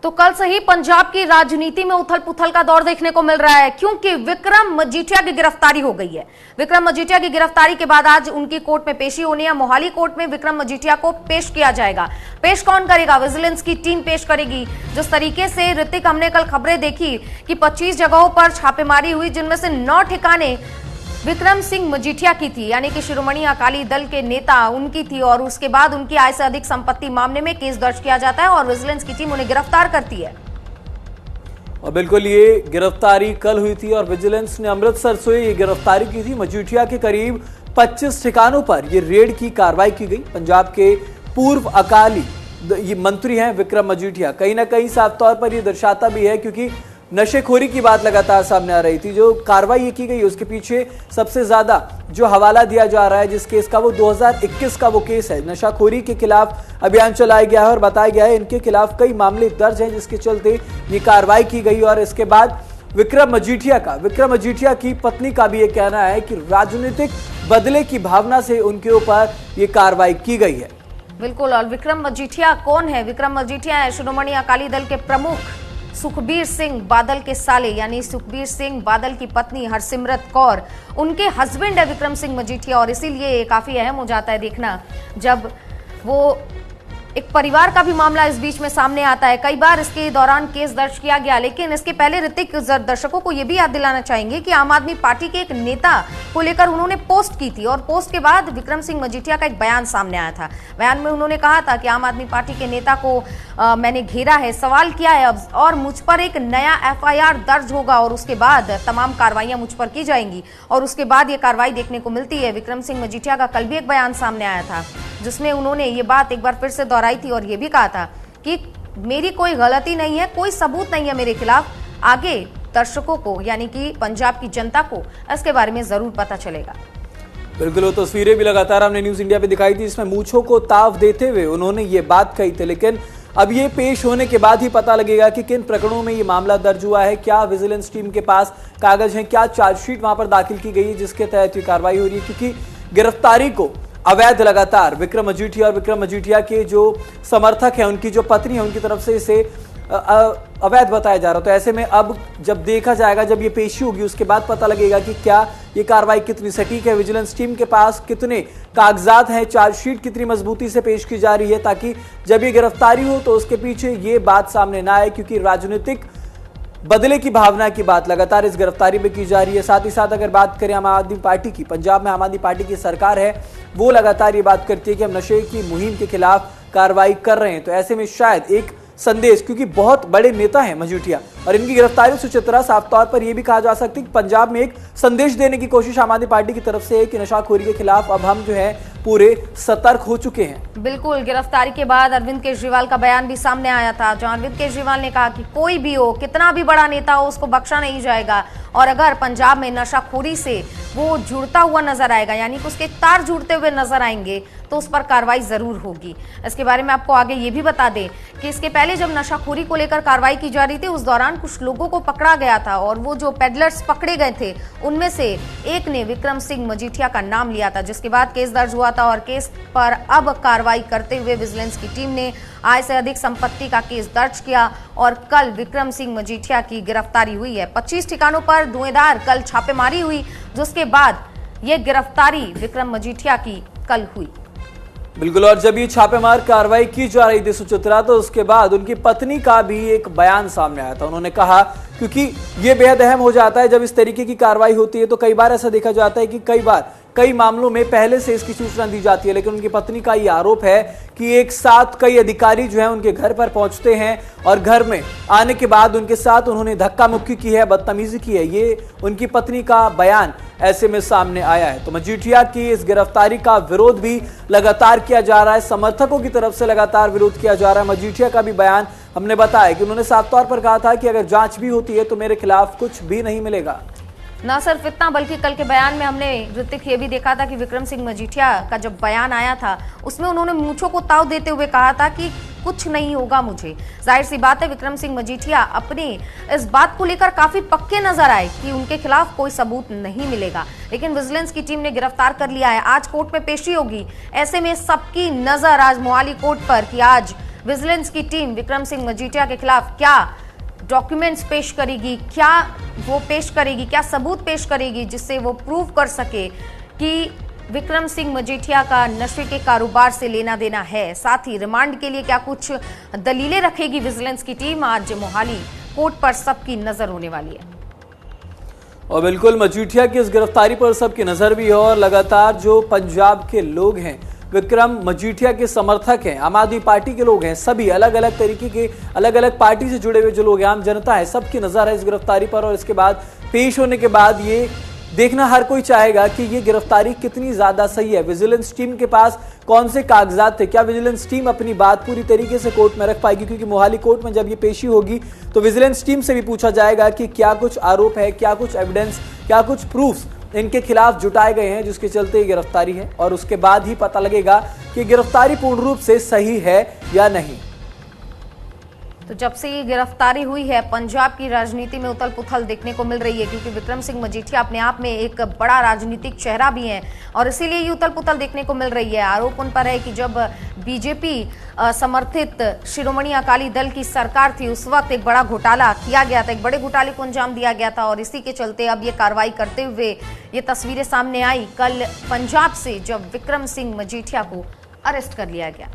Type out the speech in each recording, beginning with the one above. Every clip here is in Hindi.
तो कल से ही पंजाब की राजनीति में उथल पुथल का दौर देखने को मिल रहा है, क्योंकि विक्रम मजीठिया की गिरफ्तारी हो गई है। विक्रम मजीठिया की गिरफ्तारी के बाद आज उनकी कोर्ट में पेशी होनी है। मोहाली कोर्ट में विक्रम मजीठिया को पेश किया जाएगा। पेश कौन करेगा? विजिलेंस की टीम पेश करेगी। जिस तरीके से ऋतिक, हमने कल खबरें देखी कि 25 जगहों पर छापेमारी हुई, जिनमें से 9 ठिकाने विक्रम सिंह मजीठिया की थी, यानी कि शिरोमणि अकाली दल के नेता उनकी थी, और उसके बाद उनकी आय से अधिक संपत्ति मामले में केस दर्ज किया जाता है और विजिलेंस की टीम उन्हें गिरफ्तार करती है। और बिल्कुल ये गिरफ्तारी कल हुई थी और विजिलेंस ने अमृतसर से ये गिरफ्तारी की थी। मजीठिया के करीब 25 ठिकानों पर ये रेड की कार्रवाई की गई। पंजाब के पूर्व अकाली ये मंत्री हैं विक्रम मजीठिया। कहीं ना कहीं साफ तौर पर ये दर्शाता भी है, क्योंकि नशेखोरी की बात लगातार सामने आ रही थी। जो कार्रवाई ये की गई उसके पीछे सबसे ज्यादा जो हवाला दिया जा रहा है जिस केस का, वो 2021 का वो केस है। नशाखोरी के खिलाफ अभियान चलाया गया है और बताया गया है इनके खिलाफ कई मामले दर्ज हैं, जिसके चलते ये कार्रवाई की गई। और इसके बाद विक्रम मजीठिया की पत्नी का भी ये कहना है कि राजनीतिक बदले की भावना से उनके ऊपर ये कार्रवाई की गई है। बिल्कुल। और विक्रम मजीठिया कौन है? विक्रम मजीठिया है शिरोमणि अकाली दल के प्रमुख सुखबीर सिंह बादल के साले, यानी सुखबीर सिंह बादल की पत्नी हरसिमरत कौर, उनके हस्बैंड है विक्रम सिंह मजीठिया। और इसीलिए काफी अहम हो जाता है देखना जब वो एक परिवार का भी मामला इस बीच में सामने आता है। कई बार इसके दौरान केस दर्ज किया गया, लेकिन इसके पहले ऋतिक दर्शकों को यह भी याद दिलाना चाहेंगे कि आम आदमी पार्टी के एक नेता को लेकर उन्होंने पोस्ट की थी, और पोस्ट के बाद विक्रम सिंह मजीठिया का एक बयान सामने आया था। बयान में उन्होंने कहा था कि आम आदमी पार्टी के नेता को मैंने घेरा है, सवाल किया है अब, और मुझ पर एक नया FIR दर्ज होगा और उसके बाद तमाम कार्रवाइयां मुझ पर की जाएंगी। और उसके बाद ये कार्रवाई देखने को मिलती है। विक्रम सिंह मजीठिया का कल भी एक बयान सामने आया था, जिसमें उन्होंने ये बात एक बार फिर से दोहराई थी और ये भी कहा था कि मेरी कोई गलती नहीं है, कोई सबूत नहीं है मेरे खिलाफ। आगे दर्शकों को, यानी कि पंजाब की जनता को इसके बारे में जरूर पता चलेगा। बिल्कुल, वो तस्वीरें भी लगातार हमने न्यूज इंडिया पे दिखाई थी, जिसमें मूंछों को ताव देते हुए उन्होंने ये बात कही थी। लेकिन अब ये पेश होने के बाद ही पता लगेगा कि किन प्रकरणों में ये मामला दर्ज हुआ है, क्या विजिलेंस टीम के पास कागज हैं, क्या चार्जशीट वहां पर दाखिल की गई है जिसके तहत ये कार्रवाई हो रही है। क्योंकि गिरफ्तारी को अवैध लगातार विक्रम मजीठिया और विक्रम मजीठिया के जो समर्थक हैं, उनकी जो पत्नी है, उनकी तरफ से इसे अवैध बताया जा रहा। तो ऐसे में अब जब देखा जाएगा, जब ये पेशी होगी, उसके बाद पता लगेगा कि क्या ये कार्रवाई कितनी सटीक है, विजिलेंस टीम के पास कितने कागजात हैं, चार्जशीट कितनी मजबूती से पेश की जा रही है, ताकि जब ये गिरफ्तारी हो तो उसके पीछे ये बात सामने ना आए। क्योंकि राजनीतिक बदले की भावना की बात लगातार इस गिरफ्तारी में की जा रही है। साथ ही साथ अगर बात करें आम आदमी पार्टी की, पंजाब में आम आदमी पार्टी की सरकार है, वो लगातार ये बात करती है कि हम नशे की मुहिम के खिलाफ कार्रवाई कर रहे हैं। तो ऐसे में शायद एक संदेश, क्योंकि बहुत बड़े नेता हैं मजीठिया और इनकी गिरफ्तारी से चित्रा साफ तौर पर यह भी कहा जा सकती है कि पंजाब में एक संदेश देने की कोशिश आम आदमी पार्टी की तरफ से है कि नशाखोरी के खिलाफ अब हम जो है पूरे सतर्क हो चुके हैं। बिल्कुल। गिरफ्तारी के बाद अरविंद केजरीवाल का बयान भी सामने आया था, जहां अरविंद केजरीवाल ने कहा कि कोई भी हो, कितना भी बड़ा नेता हो, उसको बख्शा नहीं जाएगा, और अगर पंजाब में नशाखोरी से वो जुड़ता हुआ नजर आएगा, यानी कि उसके तार जुड़ते हुए नजर आएंगे, तो उस पर कार्रवाई जरूर होगी। इसके बारे में आपको आगे ये भी बता दें कि इसके पहले जब नशाखोरी को लेकर कार्रवाई की जा रही थी, उस दौरान कुछ लोगों को पकड़ा गया था, और वो जो पेडलर्स पकड़े गए थे उनमें से एक ने विक्रम सिंह मजीठिया का नाम लिया था, जिसके बाद केस दर्ज हुआ था। और केस पर अब कार्रवाई करते हुए विजिलेंस की टीम ने आय से अधिक संपत्ति का केस दर्ज किया और कल विक्रम सिंह मजीठिया की गिरफ्तारी हुई है। 25 ठिकानों पर धुएंधार कल छापेमारी हुई, जिसके बाद यह गिरफ्तारी विक्रम मजीठिया की कल हुई। बिल्कुल। और जब ये छापेमार कार्रवाई की जा रही थी सुचित्रा, तो उसके बाद उनकी पत्नी का भी एक बयान सामने आया था। उन्होंने कहा, क्योंकि ये बेहद अहम हो जाता है जब इस तरीके की कार्रवाई होती है, तो कई बार ऐसा देखा जाता है कि कई मामलों में पहले से इसकी सूचना दी जाती है, लेकिन उनकी पत्नी का ये आरोप है कि एक साथ कई अधिकारी जो हैं उनके घर पर पहुंचते हैं और घर में आने के बाद उनके साथ उन्होंने धक्का मुक्की की है, बदतमीजी की है। ये उनकी पत्नी का बयान ऐसे में सामने आया है। तो मजीठिया की इस गिरफ्तारी का विरोध भी लगातार किया जा रहा है, समर्थकों की तरफ से लगातार विरोध किया जा रहा है। मजीठिया का भी बयान हमने बताया कि उन्होंने साफ तौर पर कहा था कि अगर जांच भी होती है तो मेरे खिलाफ कुछ भी नहीं मिलेगा। न सिर्फ इतना, बल्कि कल के बयान में हमने ऋतिक ये भी देखा था कि विक्रम सिंह मजीठिया का जब बयान आया था, उसमें उन्होंने मूंछों को ताव देते हुए कहा था कि कुछ नहीं होगा मुझे। जाहिर सी बात है, विक्रम सिंह मजीठिया अपनी इस बात को लेकर काफी पक्के नजर आए कि उनके खिलाफ कोई सबूत नहीं मिलेगा, लेकिन विजिलेंस की टीम ने गिरफ्तार कर लिया है। आज कोर्ट में पेशी होगी, ऐसे में सबकी नजर आज मोहाली कोर्ट पर कि आज विजिलेंस की टीम विक्रम सिंह मजीठिया के खिलाफ क्या डॉक्यूमेंट्स पेश करेगी, क्या वो पेश करेगी, क्या सबूत पेश करेगी जिससे वो प्रूव कर सके कि विक्रम सिंह मजीठिया का नशे के कारोबार से लेना देना है। साथ ही रिमांड के लिए क्या कुछ दलीलें रखेगी विजिलेंस की टीम। आज मोहाली कोर्ट पर सबकी नजर होने वाली है। और बिल्कुल मजीठिया की इस गिरफ्तारी पर सबकी नजर भी है और लगातार जो पंजाब के लोग हैं, विक्रम मजीठिया के समर्थक हैं, आम आदमी पार्टी के लोग हैं, सभी अलग अलग तरीके के अलग अलग पार्टी से जुड़े हुए जो लोग हैं, आम जनता है, सबकी नजर है इस गिरफ्तारी पर। और इसके बाद पेश होने के बाद ये देखना हर कोई चाहेगा कि ये गिरफ्तारी कितनी ज्यादा सही है। विजिलेंस टीम के पास कौन से कागजात थे, क्या विजिलेंस टीम अपनी बात पूरी तरीके से कोर्ट में रख पाएगी, क्योंकि मोहाली कोर्ट में जब ये पेशी होगी तो विजिलेंस टीम से भी पूछा जाएगा कि क्या कुछ आरोप है, क्या कुछ एविडेंस, क्या कुछ प्रूफ इनके खिलाफ जुटाए गए हैं जिसके चलते ये गिरफ्तारी है। और उसके बाद ही पता लगेगा कि गिरफ्तारी पूर्ण रूप से सही है या नहीं। तो जब से ये गिरफ्तारी हुई है पंजाब की राजनीति में उथल पुथल देखने को मिल रही है, क्योंकि विक्रम सिंह मजीठिया अपने आप में एक बड़ा राजनीतिक चेहरा भी है और इसीलिए ये उथल पुथल देखने को मिल रही है। आरोप उन पर है कि जब बीजेपी समर्थित शिरोमणि अकाली दल की सरकार थी उस वक्त एक बड़ा घोटाला किया गया था, एक बड़े घोटाले को अंजाम दिया गया था और इसी के चलते अब ये कार्रवाई करते हुए ये तस्वीरें सामने आई कल पंजाब से जब विक्रम सिंह मजीठिया को अरेस्ट कर लिया गया।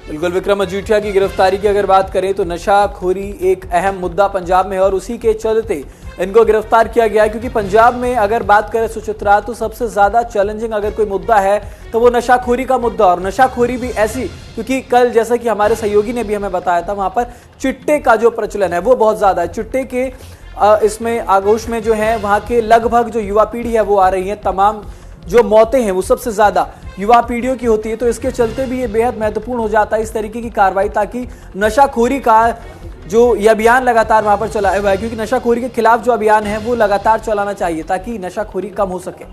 बिल्कुल, विक्रम मजीठिया की गिरफ्तारी की अगर बात करें तो नशाखोरी एक अहम मुद्दा पंजाब में है और उसी के चलते इनको गिरफ्तार किया गया है। क्योंकि पंजाब में अगर बात करें सुचित्रा तो सबसे ज्यादा चैलेंजिंग अगर कोई मुद्दा है तो वो नशाखोरी का मुद्दा, और नशाखोरी भी ऐसी क्योंकि कल जैसा कि हमारे सहयोगी ने भी हमें बताया था वहां पर चिट्टे का जो प्रचलन है वो बहुत ज्यादा है। चिट्टे के इसमें आगोश में जो है वहां के लगभग जो युवा पीढ़ी है वो आ रही है, तमाम जो मौतें हैं वो सबसे ज्यादा युवा पीढ़ियों की होती है। तो इसके चलते भी ये बेहद महत्वपूर्ण हो जाता है इस तरीके की कार्रवाई, ताकि नशाखोरी का जो ये अभियान लगातार वहां पर चलाया हुआ है, क्योंकि नशाखोरी के खिलाफ जो अभियान है वो लगातार चलाना चाहिए ताकि नशाखोरी कम हो सके।